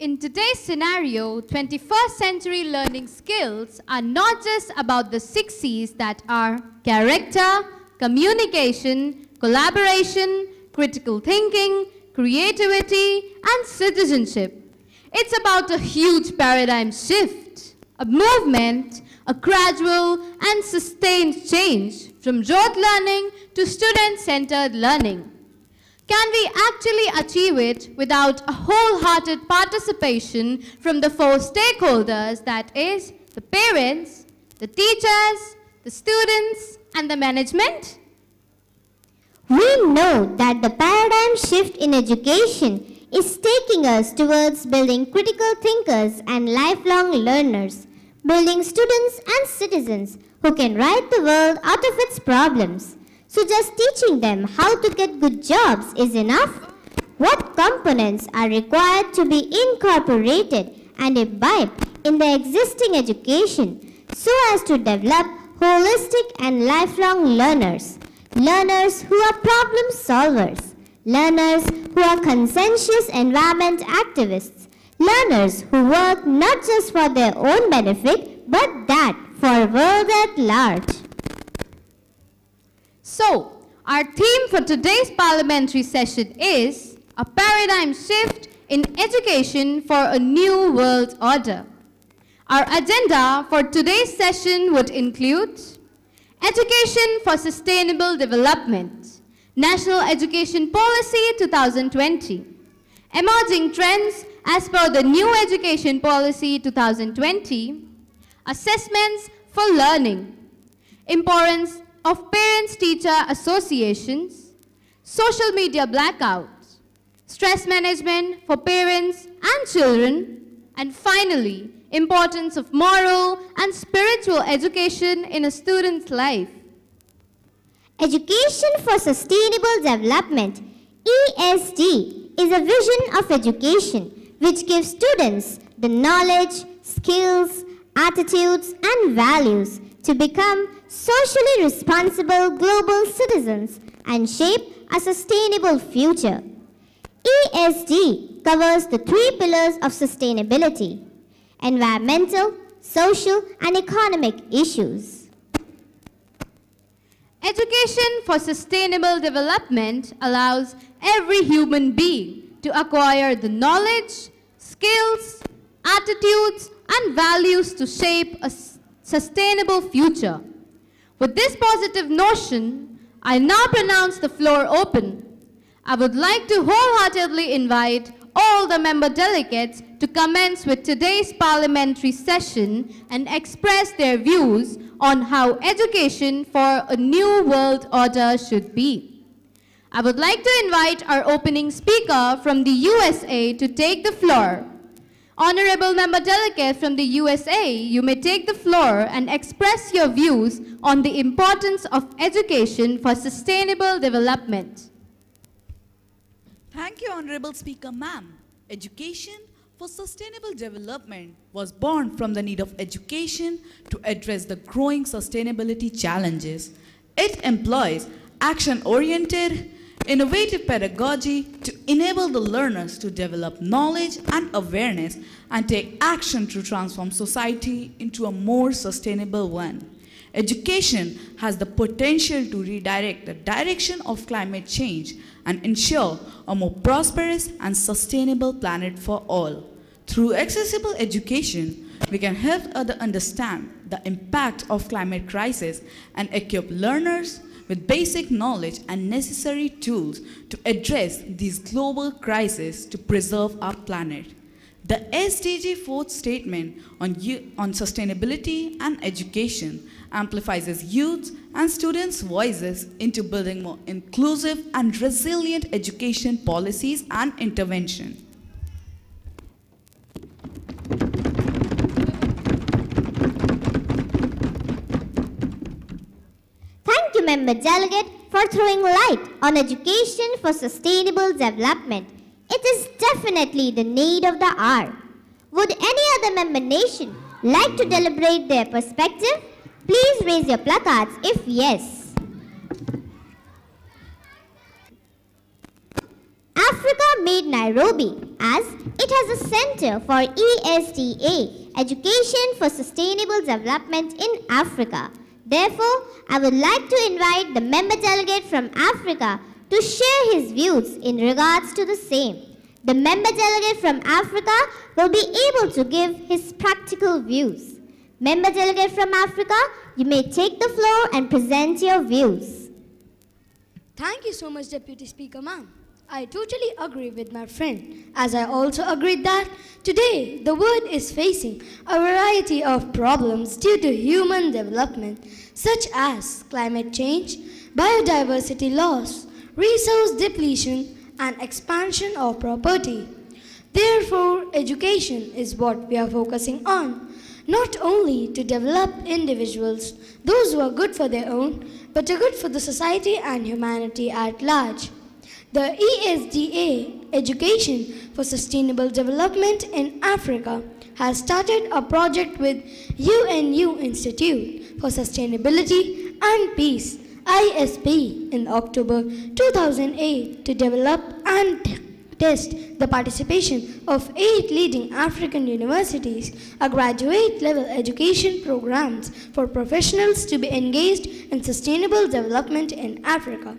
In today's scenario, 21st century learning skills are not just about the 6 C's that are character, communication, collaboration, critical thinking, creativity, and citizenship. It's about a huge paradigm shift, a movement, a gradual and sustained change from rote learning to student-centered learning. Can we actually achieve it without a wholehearted participation from the 4 stakeholders, that is, the parents, the teachers, the students, and the management? We know that the paradigm shift in education is taking us towards building critical thinkers and lifelong learners, building students and citizens who can write the world out of its problems. So just teaching them how to get good jobs is enough? What components are required to be incorporated and imbibed in the existing education so as to develop holistic and lifelong learners? Learners who are problem solvers, learners who are conscientious environment activists, learners who work not just for their own benefit, but that for a world at large. So, our theme for today's parliamentary session is a paradigm shift in education for a new world order. Our agenda for today's session would include Education for Sustainable Development, National Education Policy 2020, Emerging Trends as per the New Education Policy 2020, Assessments for Learning, Importance of Parents-Teacher Associations, Social Media Blackouts, Stress Management for Parents and Children, and finally, Importance of Moral and Spiritual Education in a student's life. Education for Sustainable Development, ESD, is a vision of education which gives students the knowledge, skills, attitudes, and values to become socially responsible global citizens and shape a sustainable future. ESD covers the 3 pillars of sustainability: environmental, social, and economic issues. Education for Sustainable Development allows every human being to acquire the knowledge, skills, attitudes, and values to shape a sustainable future. With this positive notion, I now pronounce the floor open. I would like to wholeheartedly invite all the member delegates to commence with today's parliamentary session and express their views on how education for a new world order should be. I would like to invite our opening speaker from the USA to take the floor. Honorable member delegate from the USA, you may take the floor and express your views on the importance of education for sustainable development. Thank you, Honorable Speaker, ma'am. Education for sustainable development was born from the need of education to address the growing sustainability challenges. It employs action-oriented, innovative pedagogy to enable the learners to develop knowledge and awareness and take action to transform society into a more sustainable one. Education has the potential to redirect the direction of climate change and ensure a more prosperous and sustainable planet for all. Through accessible education, we can help others understand the impact of climate crisis and equip learners with basic knowledge and necessary tools to address these global crises to preserve our planet. The SDG 4th statement on sustainability and education amplifies youth and students' voices into building more inclusive and resilient education policies and intervention. Thank you, Member Delegate, for throwing light on education for sustainable development. It is definitely the need of the hour. Would any other member nation like to deliberate their perspective? Please raise your placards if yes. Africa made Nairobi as it has a center for ESDA, Education for Sustainable Development in Africa. Therefore, I would like to invite the member delegate from Africa to share his views in regards to the same. The member delegate from Africa will be able to give his practical views. Member delegate from Africa, you may take the floor and present your views. Thank you so much, Deputy Speaker ma'am. I totally agree with my friend, as I also agreed that today the world is facing a variety of problems due to human development, such as climate change, biodiversity loss, resource depletion, and expansion of property. Therefore, education is what we are focusing on, not only to develop individuals, those who are good for their own, but are good for the society and humanity at large. The ESDA, Education for Sustainable Development in Africa, has started a project with UNU Institute for Sustainability and Peace, ISP, in October 2008 to develop and test the participation of 8 leading African universities, a graduate-level education programs for professionals to be engaged in sustainable development in Africa.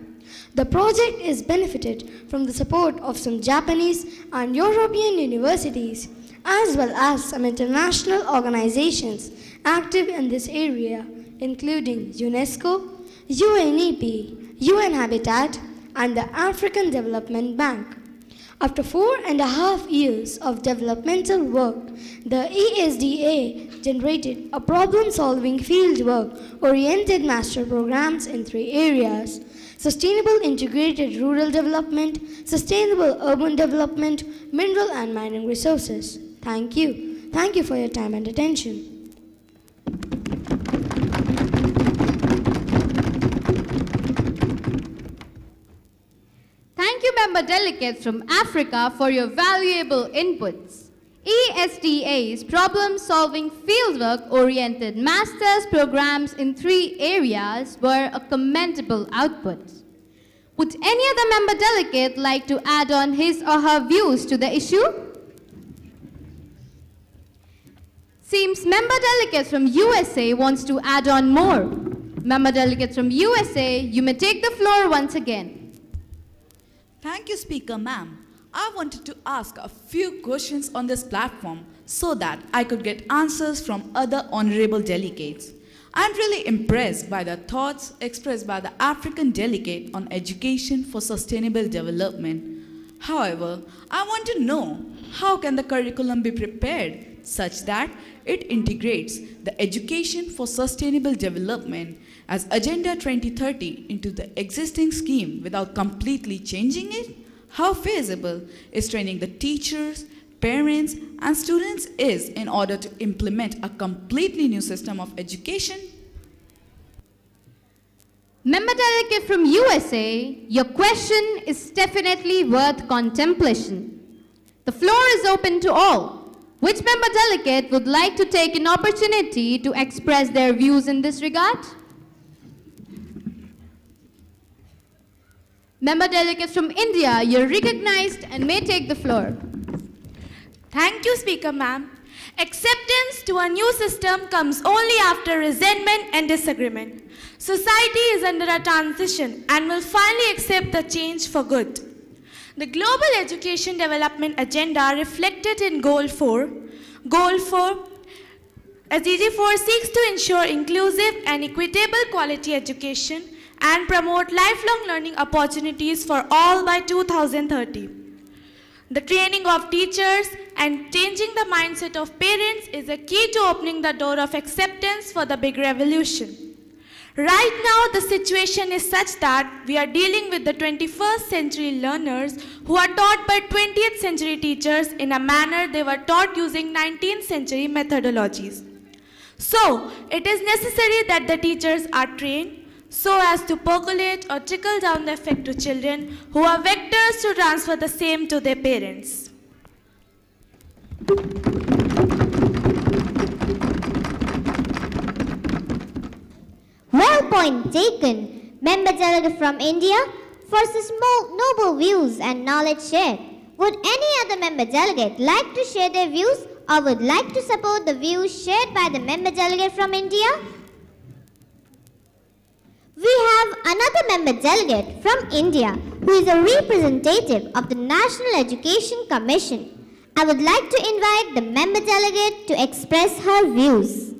The project is benefited from the support of some Japanese and European universities, as well as some international organizations active in this area, including UNESCO, UNEP, UN Habitat, and the African Development Bank. After 4.5 years of developmental work, the ESDA generated a problem-solving fieldwork-oriented master programs in 3 areas: sustainable integrated rural development, sustainable urban development, mineral and mining resources. Thank you. Thank you for your time and attention. Thank you, member delegates from Africa, for your valuable inputs. ESDA's problem-solving fieldwork-oriented master's programs in 3 areas were a commendable output. Would any other member delegate like to add on his or her views to the issue? Seems member delegates from USA wants to add on more. Member delegates from USA, you may take the floor once again. Thank you, Speaker ma'am. I wanted to ask a few questions on this platform so that I could get answers from other honorable delegates. I'm really impressed by the thoughts expressed by the African delegate on education for sustainable development. However, I want to know how can the curriculum be prepared such that it integrates the education for sustainable development as Agenda 2030 into the existing scheme without completely changing it? How feasible is training the teachers, parents, and students is in order to implement a completely new system of education? Member delegate from USA, your question is definitely worth contemplation. The floor is open to all. Which member delegate would like to take an opportunity to express their views in this regard? Member delegates from India, you're recognized and may take the floor. Thank you, Speaker ma'am. Acceptance to a new system comes only after resentment and disagreement. Society is under a transition and will finally accept the change for good. The Global Education Development Agenda reflected in Goal 4. Goal 4, SDG 4 seeks to ensure inclusive and equitable quality education and promote lifelong learning opportunities for all by 2030. The training of teachers and changing the mindset of parents is a key to opening the door of acceptance for the big revolution. Right now, the situation is such that we are dealing with the 21st century learners who are taught by 20th century teachers in a manner they were taught using 19th century methodologies. So, it is necessary that the teachers are trained so as to percolate or trickle down the effect to children who are vectors to transfer the same to their parents. Well, point taken. Member delegate from India, for such noble views and knowledge shared. Would any other member delegate like to share their views or would like to support the views shared by the member delegate from India? We have another member delegate from India who is a representative of the National Education Commission. I would like to invite the member delegate to express her views.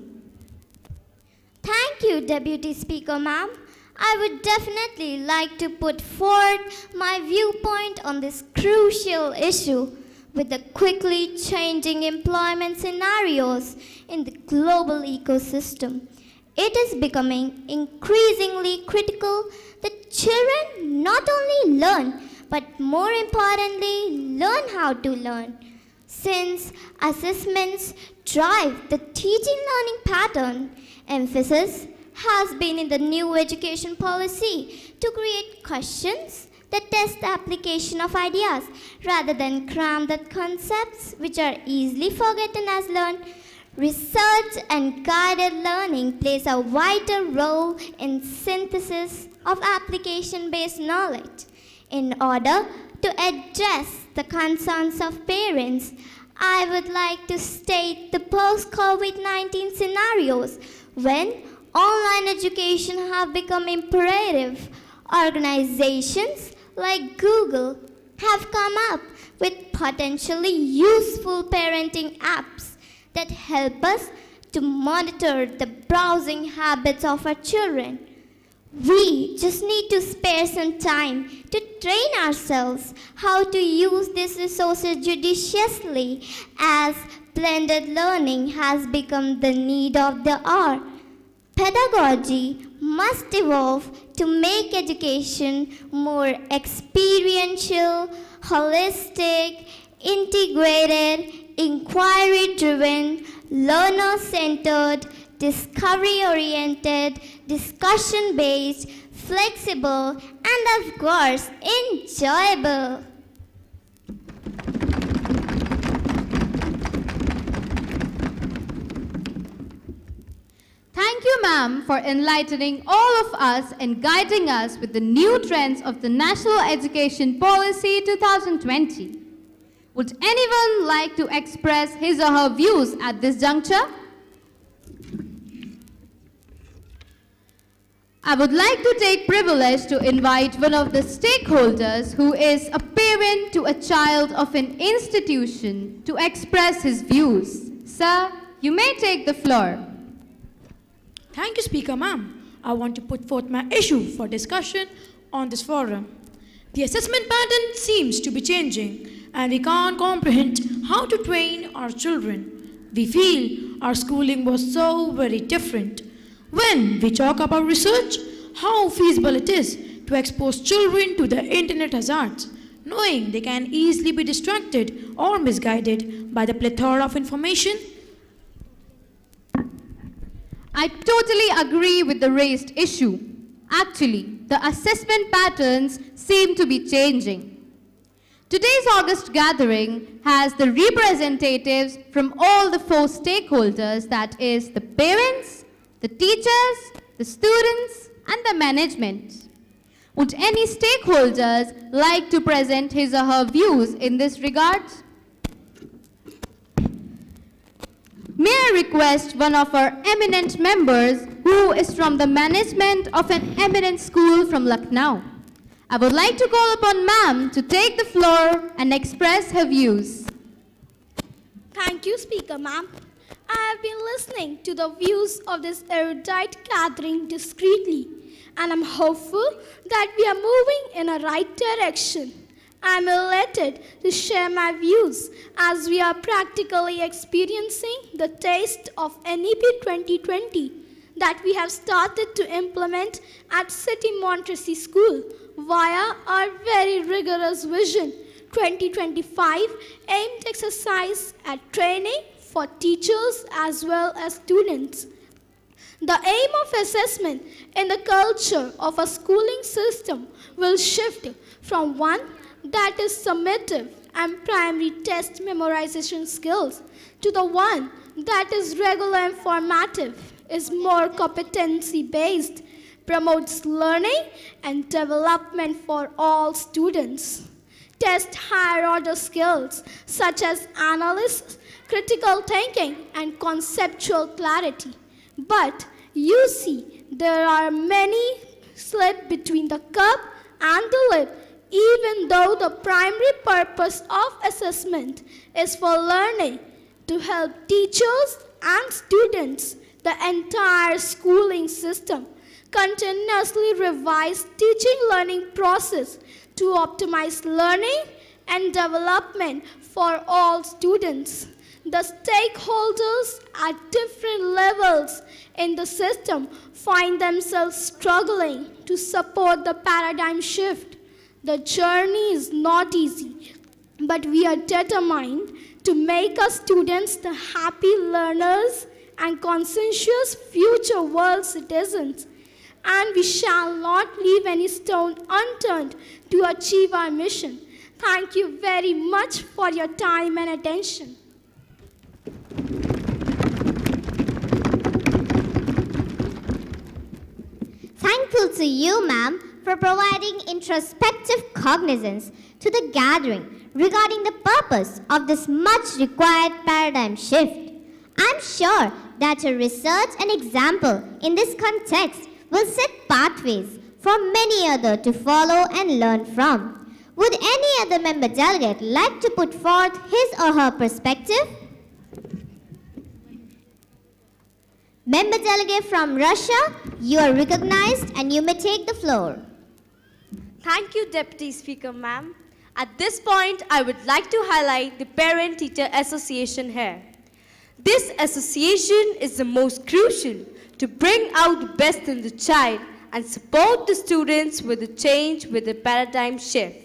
Thank you, Deputy Speaker, ma'am. I would definitely like to put forth my viewpoint on this crucial issue. With the quickly changing employment scenarios in the global ecosystem, it is becoming increasingly critical that children not only learn, but more importantly, learn how to learn. Since assessments drive the teaching learning pattern, emphasis has been in the new education policy to create questions that test the application of ideas rather than cram the concepts which are easily forgotten as learned. Research and guided learning plays a vital role in synthesis of application-based knowledge. In order to address the concerns of parents, I would like to state the post-COVID-19 scenarios when online education have become imperative. Organizations like Google have come up with potentially useful parenting apps that help us to monitor the browsing habits of our children. We just need to spare some time to train ourselves how to use these resources judiciously, as blended learning has become the need of the hour. Pedagogy must evolve to make education more experiential, holistic, integrated, inquiry-driven, learner-centered, discovery-oriented, discussion-based, flexible, and of course, enjoyable. Thank you, ma'am, for enlightening all of us and guiding us with the new trends of the National Education Policy 2020. Would anyone like to express his or her views at this juncture? I would like to take privilege to invite one of the stakeholders who is a parent to a child of an institution to express his views. Sir, you may take the floor. Thank you, Speaker, ma'am. I want to put forth my issue for discussion on this forum. The assessment pattern seems to be changing, and we can't comprehend how to train our children. We feel our schooling was so very different. When we talk about research, how feasible it is to expose children to the internet hazards, knowing they can easily be distracted or misguided by the plethora of information. I totally agree with the raised issue. Actually, the assessment patterns seem to be changing. Today's August gathering has the representatives from all the four stakeholders, that is the parents, the teachers, the students, and the management. Would any stakeholders like to present his or her views in this regard? May I request one of our eminent members who is from the management of an eminent school from Lucknow. I would like to call upon ma'am to take the floor and express her views. Thank you, Speaker, ma'am. I have been listening to the views of this erudite gathering discreetly, and I'm hopeful that we are moving in a right direction. I'm elated to share my views as we are practically experiencing the taste of NEP 2020 that we have started to implement at City Montessori School via our very rigorous Vision 2025 aimed exercise at training for teachers as well as students. The aim of assessment in the culture of a schooling system will shift from one that is summative and primary test memorization skills to the one that is regular and formative, is more competency-based, promotes learning and development for all students. Test higher order skills such as analysis, critical thinking, and conceptual clarity. But you see, there are many slip between the cup and the lip, even though the primary purpose of assessment is for learning, to help teachers and students. The entire schooling system continuously revise teaching learning process to optimize learning and development for all students. The stakeholders at different levels in the system find themselves struggling to support the paradigm shift. The journey is not easy, but we are determined to make our students the happy learners and conscientious future world citizens. And we shall not leave any stone unturned to achieve our mission. Thank you very much for your time and attention. Thankful to you, ma'am, for providing introspective cognizance to the gathering regarding the purpose of this much required paradigm shift. I'm sure that your research and example in this context will set pathways for many others to follow and learn from. Would any other member delegate like to put forth his or her perspective? Member delegate from Russia, you are recognized and you may take the floor. Thank you, Deputy Speaker, ma'am. At this point, I would like to highlight the Parent-Teacher Association here. This association is the most crucial to bring out the best in the child and support the students with the change with the paradigm shift.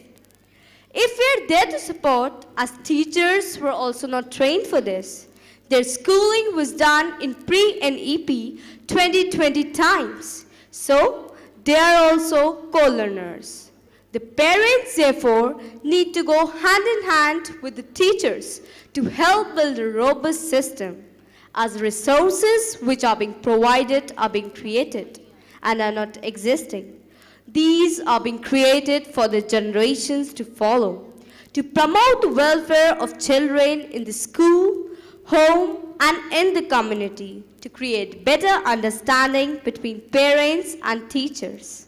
If we are there to support, as teachers were also not trained for this. Their schooling was done in pre and EP 20 times. So, they are also co-learners. The parents, therefore, need to go hand in hand with the teachers to help build a robust system, as resources which are being provided are being created and are not existing. These are being created for the generations to follow, to promote the welfare of children in the school, home, and in the community, to create better understanding between parents and teachers.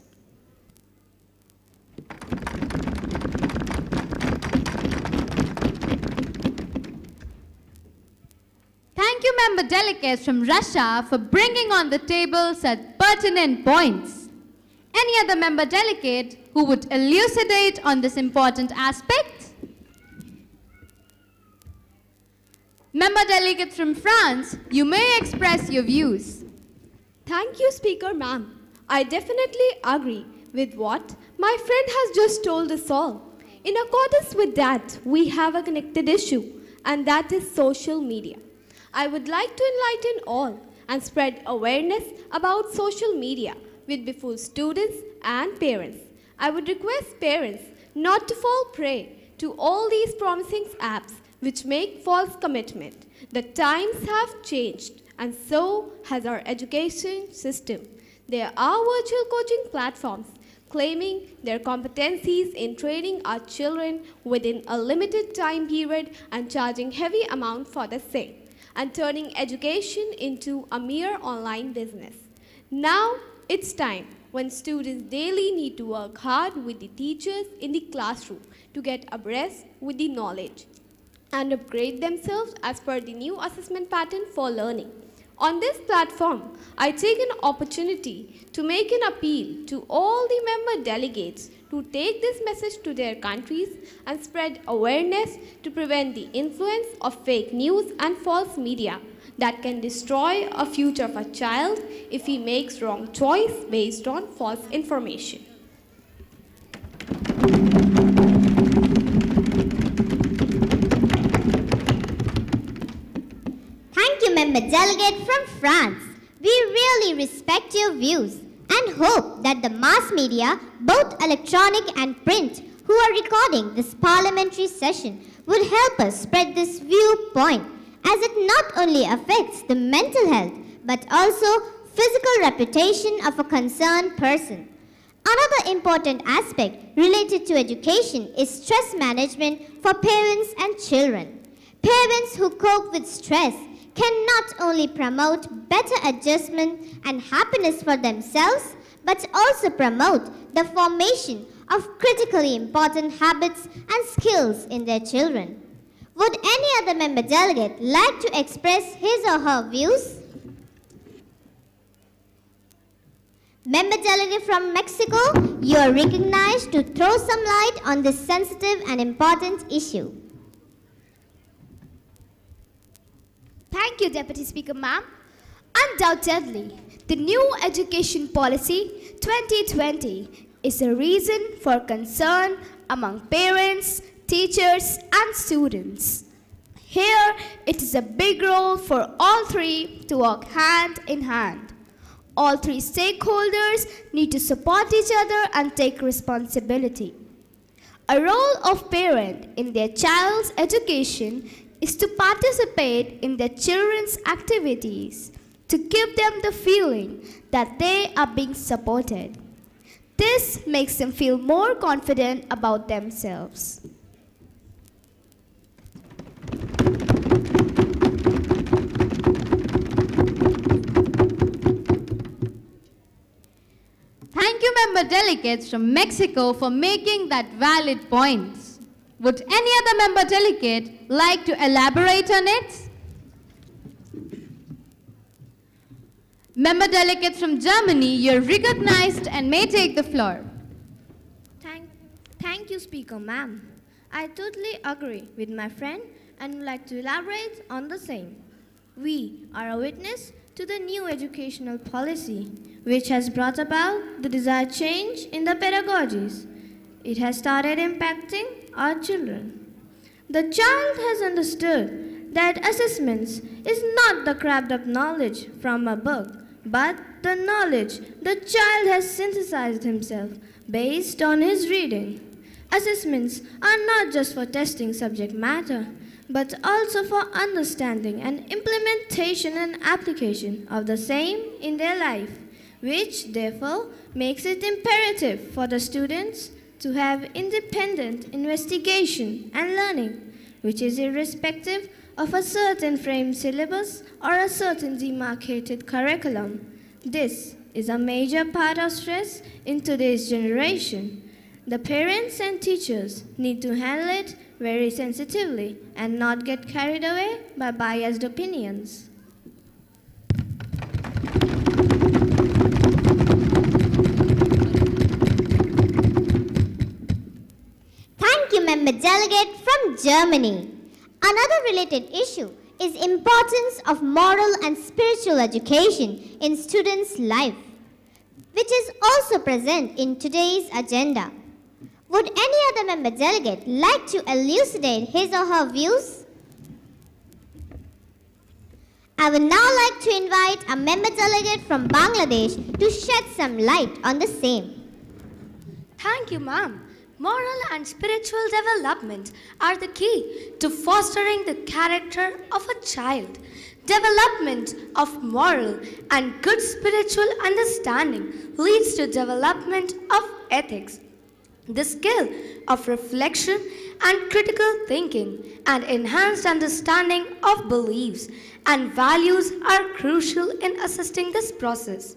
Thank you, member delegates from Russia, for bringing on the table such pertinent points. Any other member delegate who would elucidate on this important aspect? Member delegates from France, you may express your views. Thank you, Speaker ma'am. I definitely agree with what my friend has just told us all. In accordance with that, we have a connected issue, and that is social media. I would like to enlighten all and spread awareness about social media with both students and parents. I would request parents not to fall prey to all these promising apps which make false commitment. The times have changed, and so has our education system. There are virtual coaching platforms claiming their competencies in training our children within a limited time period and charging heavy amount for the same, and turning education into a mere online business. Now it's time when students daily need to work hard with the teachers in the classroom to get abreast with the knowledge and upgrade themselves as per the new assessment pattern for learning. On this platform, I take an opportunity to make an appeal to all the member delegates to take this message to their countries and spread awareness to prevent the influence of fake news and false media that can destroy a future of a child if he makes wrong choice based on false information. Thank you, member delegate from France. We really respect your views and hope that the mass media, both electronic and print, who are recording this parliamentary session would help us spread this viewpoint, as it not only affects the mental health but also physical reputation of a concerned person. Another important aspect related to education is stress management for parents and children. Parents who cope with stress can not only promote better adjustment and happiness for themselves, but also promote the formation of critically important habits and skills in their children. Would any other member delegate like to express his or her views? Member delegate from Mexico, you are recognized to throw some light on this sensitive and important issue. Thank you, Deputy Speaker, ma'am. Undoubtedly, the new education policy 2020 is a reason for concern among parents, teachers, and students. Here, it is a big role for all three to work hand in hand. All three stakeholders need to support each other and take responsibility. A role of parent in their child's education is to participate in their children's activities, to give them the feeling that they are being supported. This makes them feel more confident about themselves. Thank you, member delegates from Mexico, for making that valid point. Would any other member delegate like to elaborate on it? Member delegates from Germany, you're recognized and may take the floor. Thank you, Speaker, ma'am. I totally agree with my friend and would like to elaborate on the same. We are a witness to the new educational policy, which has brought about the desired change in the pedagogies. It has started impacting our children. The child has understood that assessments is not the crabbed up knowledge from a book, but the knowledge the child has synthesized himself based on his reading. Assessments are not just for testing subject matter, but also for understanding and implementation and application of the same in their life, which therefore makes it imperative for the students to have independent investigation and learning, which is irrespective of a certain framed syllabus or a certain demarcated curriculum. This is a major part of stress in today's generation. The parents and teachers need to handle it very sensitively and not get carried away by biased opinions. Thank you, member delegate from Germany. Another related issue is importance of moral and spiritual education in students' life, which is also present in today's agenda. Would any other member delegate like to elucidate his or her views? I would now like to invite a member delegate from Bangladesh to shed some light on the same. Thank you, ma'am. Moral and spiritual development are the key to fostering the character of a child. Development of moral and good spiritual understanding leads to development of ethics. The skill of reflection and critical thinking and enhanced understanding of beliefs and values are crucial in assisting this process.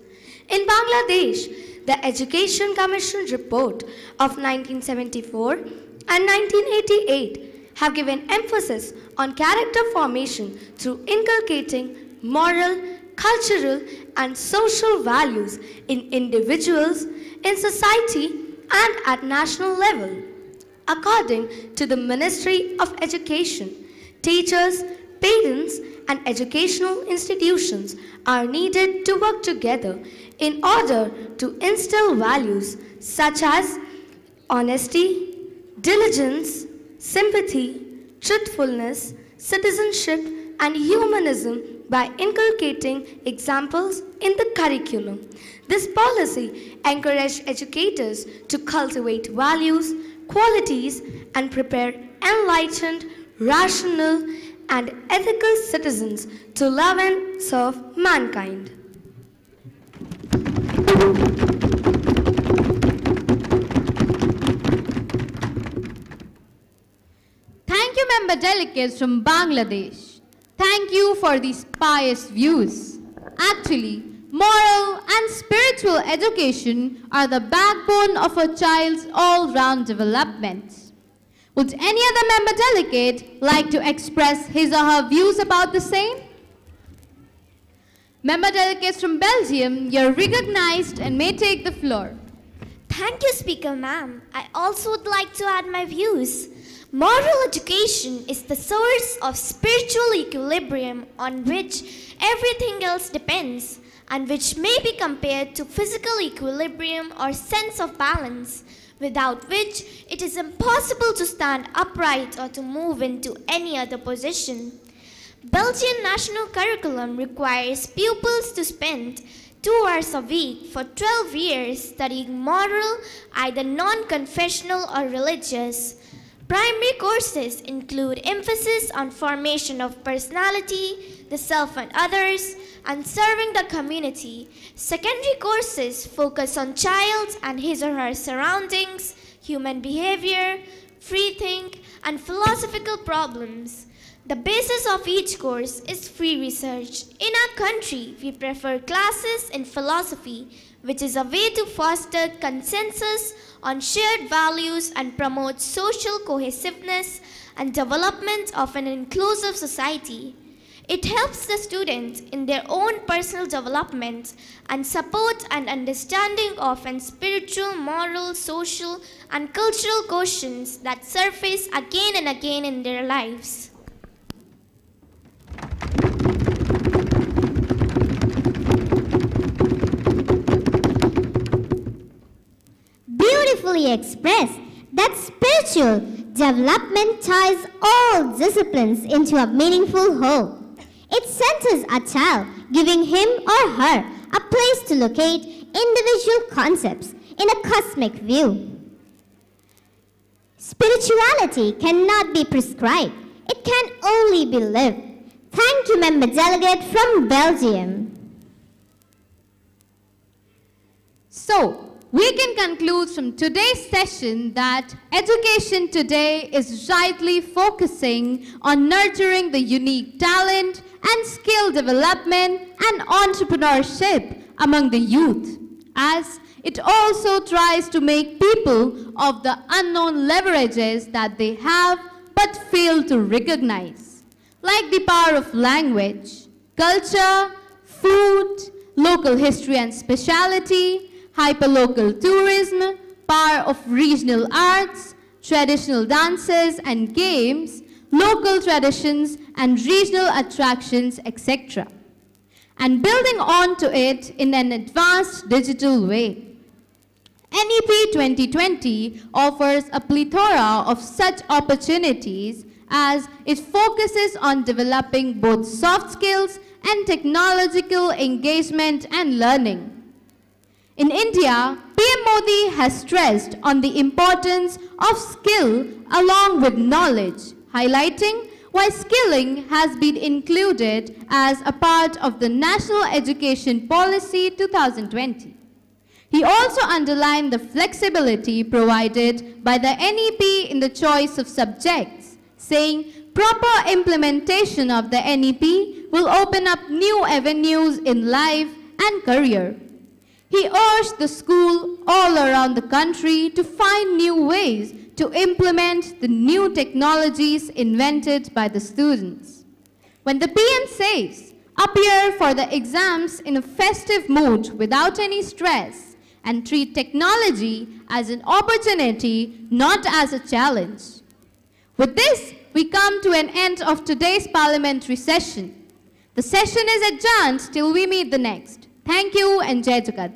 In Bangladesh, the Education Commission report of 1974 and 1988 have given emphasis on character formation through inculcating moral, cultural, and social values in individuals, in society, and at national level. According to the Ministry of Education, teachers, parents, and educational institutions are needed to work together in order to instill values such as honesty, diligence, sympathy, truthfulness, citizenship, and humanism by inculcating examples in the curriculum. This policy encouraged educators to cultivate values, qualities, and prepare enlightened, rational, and ethical citizens to love and serve mankind. Thank you, member delegates from Bangladesh. Thank you for these pious views. Actually, moral and spiritual education are the backbone of a child's all-round development. Would any other member delegate like to express his or her views about the same? Member delegates from Belgium, you're recognized and may take the floor. Thank you, Speaker Ma'am. I also would like to add my views. Moral education is the source of spiritual equilibrium on which everything else depends, and which may be compared to physical equilibrium or sense of balance, without which it is impossible to stand upright or to move into any other position. Belgian national curriculum requires pupils to spend 2 hours a week for 12 years studying moral, either non-confessional or religious. Primary courses include emphasis on formation of personality, the self and others, and serving the community. Secondary courses focus on child and his or her surroundings, human behavior, free think, and philosophical problems. The basis of each course is free research. In our country, we prefer classes in philosophy, which is a way to foster consensus on shared values and promote social cohesiveness and development of an inclusive society. It helps the students in their own personal development and support an understanding of an spiritual, moral, social, and cultural questions that surface again and again in their lives. Beautifully expressed that spiritual development ties all disciplines into a meaningful whole. It centers a child, giving him or her a place to locate individual concepts in a cosmic view. Spirituality cannot be prescribed. It can only be lived. Thank you, member delegate from Belgium. So, we can conclude from today's session that education today is rightly focusing on nurturing the unique talent and skill development and entrepreneurship among the youth, as it also tries to make people of the unknown leverages that they have but fail to recognize, like the power of language, culture, food, local history and speciality, hyperlocal tourism, power of regional arts, traditional dances and games, local traditions and regional attractions, etc. And building on to it in an advanced digital way. NEP 2020 offers a plethora of such opportunities as it focuses on developing both soft skills and technological engagement and learning. In India, PM Modi has stressed on the importance of skill along with knowledge, highlighting why skilling has been included as a part of the National Education Policy 2020. He also underlined the flexibility provided by the NEP in the choice of subjects, saying proper implementation of the NEP will open up new avenues in life and career. He urged the school all around the country to find new ways to implement the new technologies invented by the students. When the PM says, appear for the exams in a festive mood without any stress and treat technology as an opportunity, not as a challenge. With this, we come to an end of today's parliamentary session. The session is adjourned till we meet the next. Thank you and Jai Jagat.